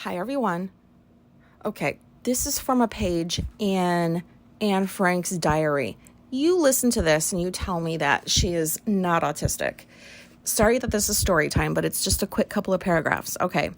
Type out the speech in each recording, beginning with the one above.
Hi, everyone. Okay, this is from a page in Anne Frank's diary. You listen to this and you tell me that she is not autistic. Sorry that this is story time, but it's just a quick couple of paragraphs. Okay.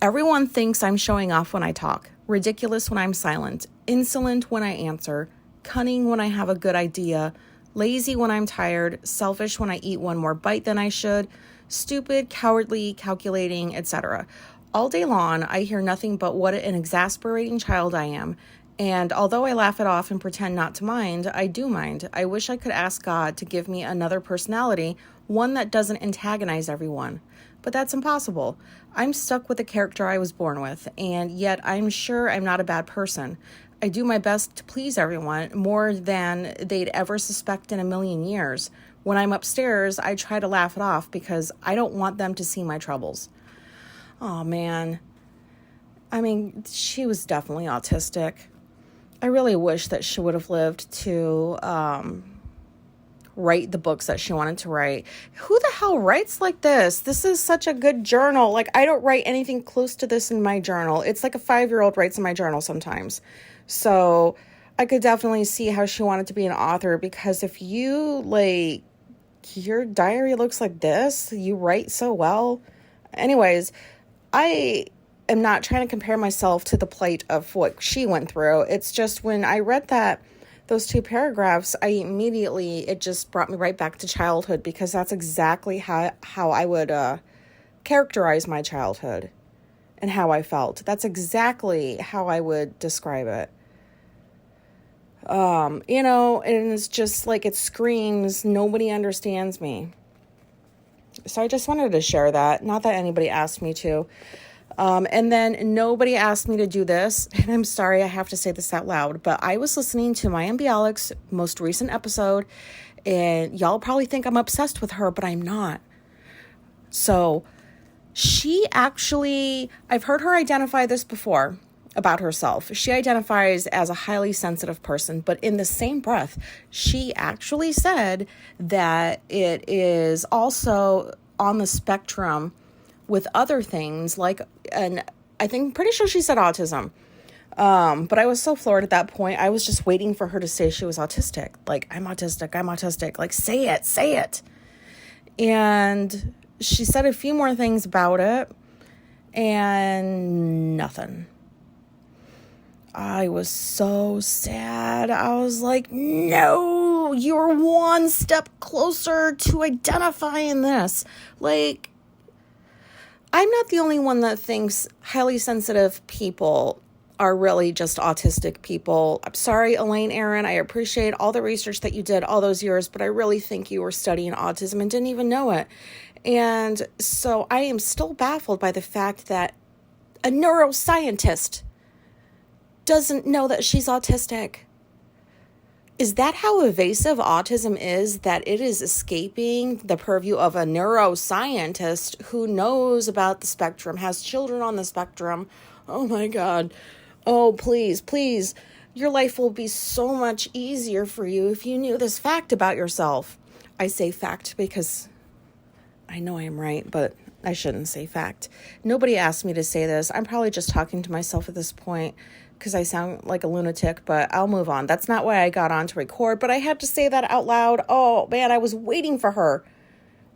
Everyone thinks I'm showing off when I talk, ridiculous when I'm silent, insolent when I answer, cunning when I have a good idea, lazy when I'm tired, selfish when I eat one more bite than I should, stupid, cowardly, calculating, etc. All day long, I hear nothing but what an exasperating child I am. And although I laugh it off and pretend not to mind, I do mind. I wish I could ask God to give me another personality, one that doesn't antagonize everyone. But that's impossible. I'm stuck with the character I was born with, and yet I'm sure I'm not a bad person. I do my best to please everyone, more than they'd ever suspect in a million years. When I'm upstairs, I try to laugh it off because I don't want them to see my troubles. Oh, man. I mean, she was definitely autistic. I really wish that she would have lived to write the books that she wanted to write. Who the hell writes like this? This is such a good journal. Like, I don't write anything close to this in my journal. It's like a 5-year-old writes in my journal sometimes. So I could definitely see how she wanted to be an author, because if you, like, your diary looks like this, you write so well. Anyways, I am not trying to compare myself to the plight of what she went through. It's just when I read those 2 paragraphs, it just brought me right back to childhood, because that's exactly how I would characterize my childhood and how I felt. That's exactly how I would describe it. And it's just like it screams, nobody understands me. So I just wanted to share that. Not that anybody asked me to. And then nobody asked me to do this. And I'm sorry I have to say this out loud, but I was listening to my Alex most recent episode, and y'all probably think I'm obsessed with her, but I'm not. So she actually, I've heard her identify this before about herself. She identifies as a highly sensitive person, but in the same breath, she actually said that it is also on the spectrum with other things, like, and I think, pretty sure she said autism. But I was so floored at that point. I was just waiting for her to say she was autistic. Like, I'm autistic. Like, say it. And she said a few more things about it, and nothing. I was so sad. I was like, no, you're one step closer to identifying this. Like, I'm not the only one that thinks highly sensitive people are really just autistic people. I'm sorry, Elaine Aaron. I appreciate all the research that you did all those years, but I really think you were studying autism and didn't even know it. And so I am still baffled by the fact that a neuroscientist doesn't know that she's autistic. Is that how evasive autism is, that it is escaping the purview of a neuroscientist who knows about the spectrum, has children on the spectrum? Oh my God. Oh, please. Your life will be so much easier for you if you knew this fact about yourself. I say fact because I know I'm right, but I shouldn't say fact. Nobody asked me to say this. I'm probably just talking to myself at this point because I sound like a lunatic, but I'll move on. That's not why I got on to record, but I had to say that out loud. Oh, man, I was waiting for her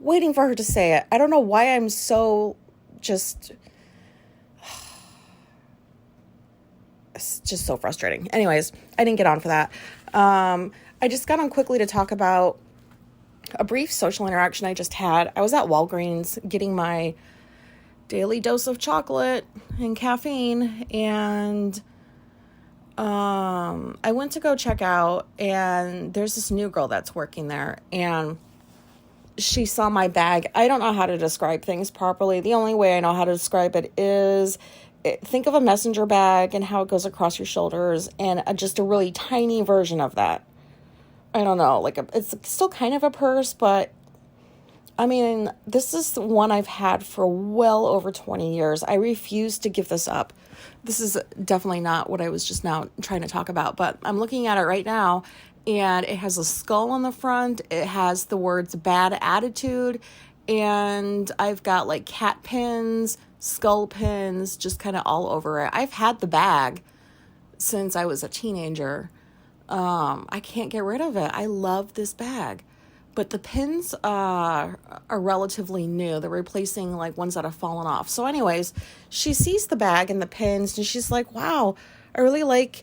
to say it. I don't know why I'm so just... It's just so frustrating. Anyways, I didn't get on for that. I just got on quickly to talk about a brief social interaction I just had. I was at Walgreens getting my daily dose of chocolate and caffeine, and I went to go check out, and there's this new girl that's working there, and she saw my bag. I don't know how to describe things properly. The only way I know how to describe it is, think of a messenger bag and how it goes across your shoulders, and just a really tiny version of that. I don't know, like it's still kind of a purse, but I mean, this is one I've had for well over 20 years. I refuse to give this up. This is definitely not what I was just now trying to talk about, but I'm looking at it right now, and it has a skull on the front. It has the words bad attitude, and I've got like cat pins, skull pins just kind of all over it. I've had the bag since I was a teenager. I can't get rid of it. I love this bag. But the pins are relatively new. They're replacing like ones that have fallen off. So anyways, she sees the bag and the pins and she's like, wow, I really like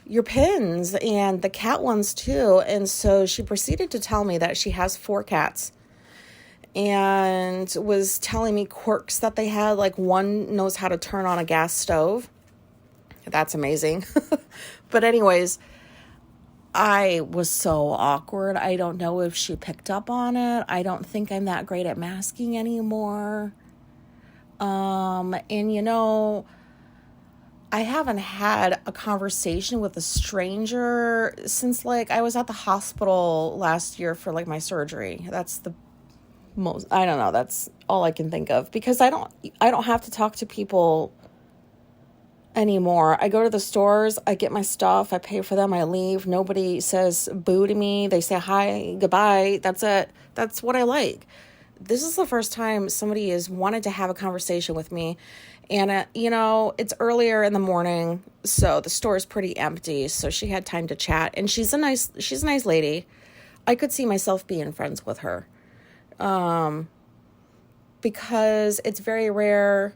your pins and the cat ones too. And so she proceeded to tell me that she has 4 cats and was telling me quirks that they had. Like one knows how to turn on a gas stove. That's amazing. But anyways, I was so awkward. I don't know if she picked up on it. I don't think I'm that great at masking anymore. And you know, I haven't had a conversation with a stranger since like I was at the hospital last year for like my surgery. That's the most, I don't know, that's all I can think of, because I don't have to talk to people anymore. I go to the stores, I get my stuff, I pay for them, I leave. Nobody says boo to me. They say hi, goodbye. That's it. That's what I like. This is the first time somebody has wanted to have a conversation with me. And, you know, it's earlier in the morning, so the store is pretty empty. So she had time to chat, and she's a nice lady. I could see myself being friends with her. Because it's very rare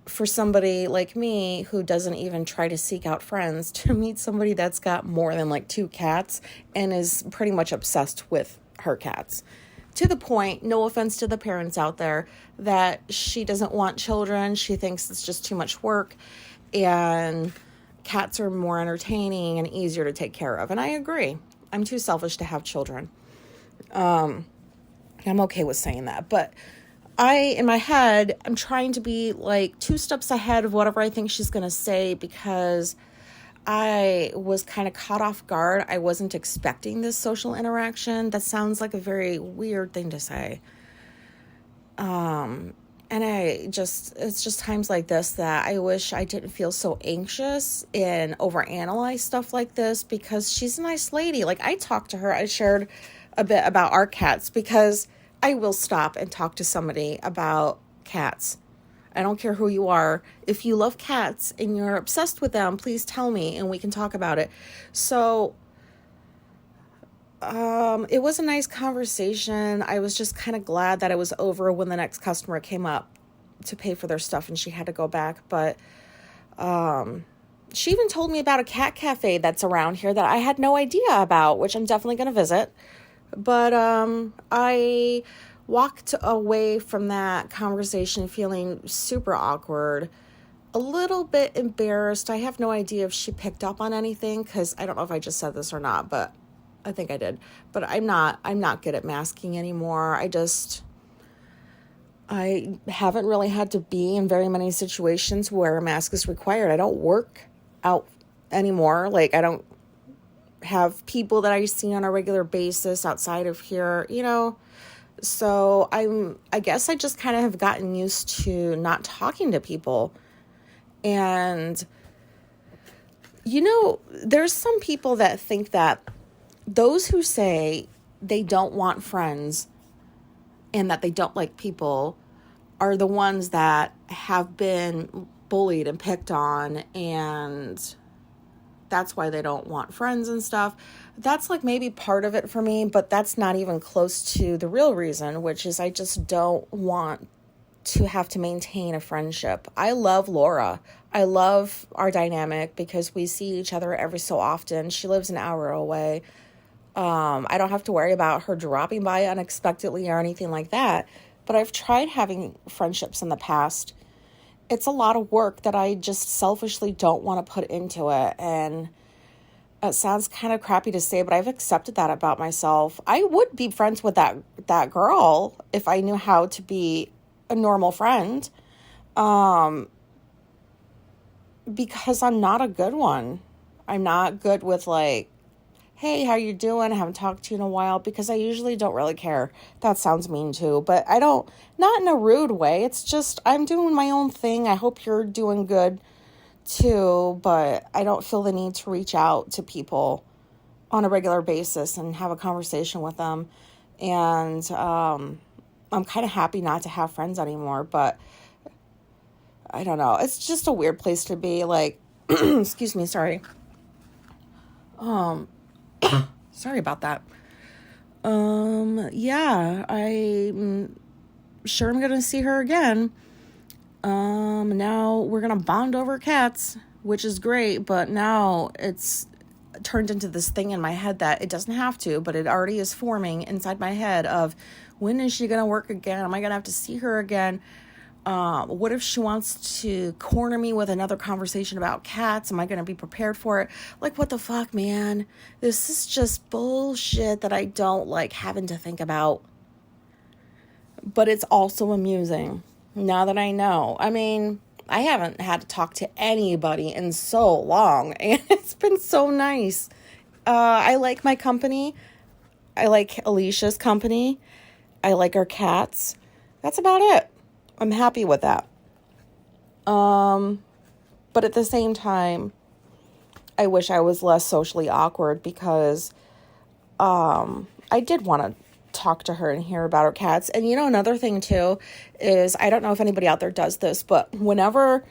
for somebody like me who doesn't even try to seek out friends to meet somebody that's got more than like 2 cats and is pretty much obsessed with her cats. To the point, no offense to the parents out there, that she doesn't want children. She thinks it's just too much work and cats are more entertaining and easier to take care of. And I agree. I'm too selfish to have children. I'm okay with saying that, but in my head, I'm trying to be like 2 steps ahead of whatever I think she's going to say, because I was kind of caught off guard. I wasn't expecting this social interaction. That sounds like a very weird thing to say. And it's just times like this that I wish I didn't feel so anxious and overanalyze stuff like this, because she's a nice lady. Like, I talked to her. I shared a bit about our cats, because I will stop and talk to somebody about cats. I don't care who you are. If you love cats and you're obsessed with them, please tell me and we can talk about it. So it was a nice conversation. I was just kind of glad that it was over when the next customer came up to pay for their stuff and she had to go back. But she even told me about a cat cafe that's around here that I had no idea about, which I'm definitely going to visit. But I walked away from that conversation feeling super awkward, a little bit embarrassed. I have no idea if she picked up on anything, because I don't know if I just said this or not, but I think I did. But I'm not good at masking anymore. I haven't really had to be in very many situations where a mask is required. I don't work out anymore. Like, I don't have people that I see on a regular basis outside of here, you know. So I guess I just kind of have gotten used to not talking to people. And, you know, there's some people that think that those who say they don't want friends and that they don't like people are the ones that have been bullied and picked on, and that's why they don't want friends and stuff. That's like maybe part of it for me, but that's not even close to the real reason, which is I just don't want to have to maintain a friendship. I love Laura. I love our dynamic because we see each other every so often. She lives an hour away. I don't have to worry about her dropping by unexpectedly or anything like that. But I've tried having friendships in the past. It's a lot of work that I just selfishly don't want to put into it. And it sounds kind of crappy to say, but I've accepted that about myself. I would be friends with that girl if I knew how to be a normal friend. Because I'm not a good one. I'm not good with like, hey, how you doing? I haven't talked to you in a while, because I usually don't really care. That sounds mean too, but I don't, not in a rude way. It's just, I'm doing my own thing. I hope you're doing good too, but I don't feel the need to reach out to people on a regular basis and have a conversation with them. And I'm kind of happy not to have friends anymore, but I don't know. It's just a weird place to be. Like, excuse me, sorry. Sorry about that. Yeah, I'm sure I'm gonna see her again. Now we're gonna bond over cats, which is great, but now it's turned into this thing in my head that it doesn't have to, but it already is forming inside my head of, when is she gonna work again? Am I gonna have to see her again? What if she wants to corner me with another conversation about cats? Am I going to be prepared for it? Like, what the fuck, man? This is just bullshit that I don't like having to think about. But it's also amusing now that I know. I mean, I haven't had to talk to anybody in so long, and it's been so nice. I like my company. I like Alicia's company. I like our cats. That's about it. I'm happy with that. But at the same time, I wish I was less socially awkward, because I did want to talk to her and hear about her cats. And another thing too is, I don't know if anybody out there does this, but whenever,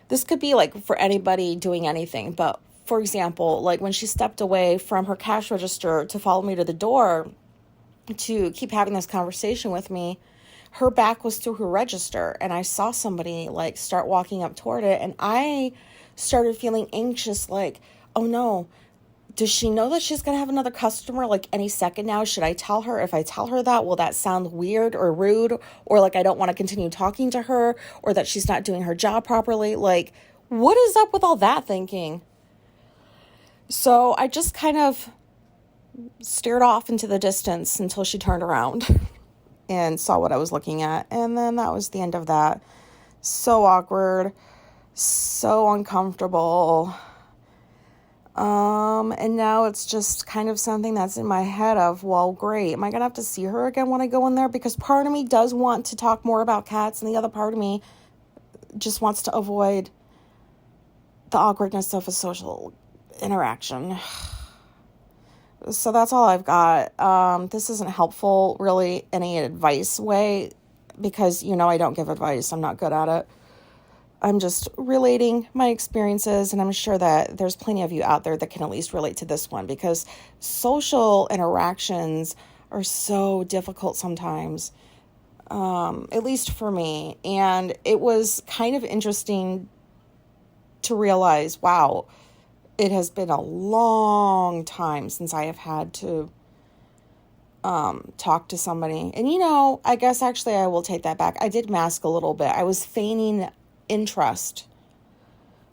this could be like for anybody doing anything, but for example, like when she stepped away from her cash register to follow me to the door to keep having this conversation with me, her back was to her register, and I saw somebody like start walking up toward it, and I started feeling anxious, like, oh no, does she know that she's going to have another customer like any second now? Should I tell her? If I tell her that, will that sound weird or rude, or like I don't want to continue talking to her, or that she's not doing her job properly? Like, what is up with all that thinking? So I just kind of stared off into the distance until she turned around and saw what I was looking at. And then that was the end of that. So awkward, so uncomfortable. And now it's just kind of something that's in my head of, well, great. Am I going to have to see her again when I go in there? Because part of me does want to talk more about cats, and the other part of me just wants to avoid the awkwardness of a social interaction. So that's all I've got. This isn't helpful, really, any advice way, because, I don't give advice. I'm not good at it. I'm just relating my experiences, and I'm sure that there's plenty of you out there that can at least relate to this one, because social interactions are so difficult sometimes, at least for me. And it was kind of interesting to realize, wow, it has been a long time since I have had to talk to somebody. And, I guess actually I will take that back. I did mask a little bit. I was feigning interest.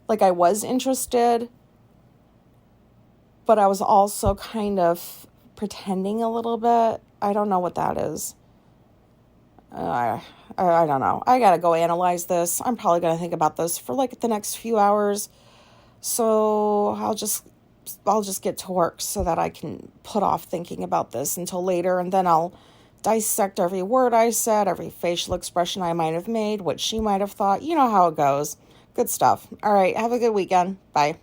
Like I was interested, but I was also kind of pretending a little bit. I don't know what that is. I don't know. I got to go analyze this. I'm probably going to think about this for like the next few hours. So I'll just get to work so that I can put off thinking about this until later, and then I'll dissect every word I said, every facial expression I might have made, what she might have thought. You know how it goes. Good stuff. All right, have a good weekend. Bye.